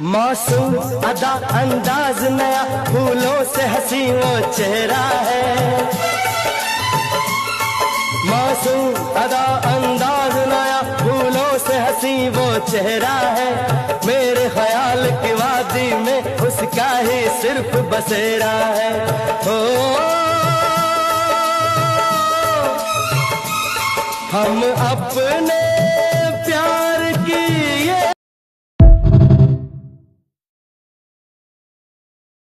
मासूम अदा अंदाज नया, फूलों से हंसी वो चेहरा है। मासूम अदा अंदाज नया, फूलों से हंसी वो चेहरा है। मेरे ख्याल की वादी में उसका ही सिर्फ बसेरा है। ओ हम अपने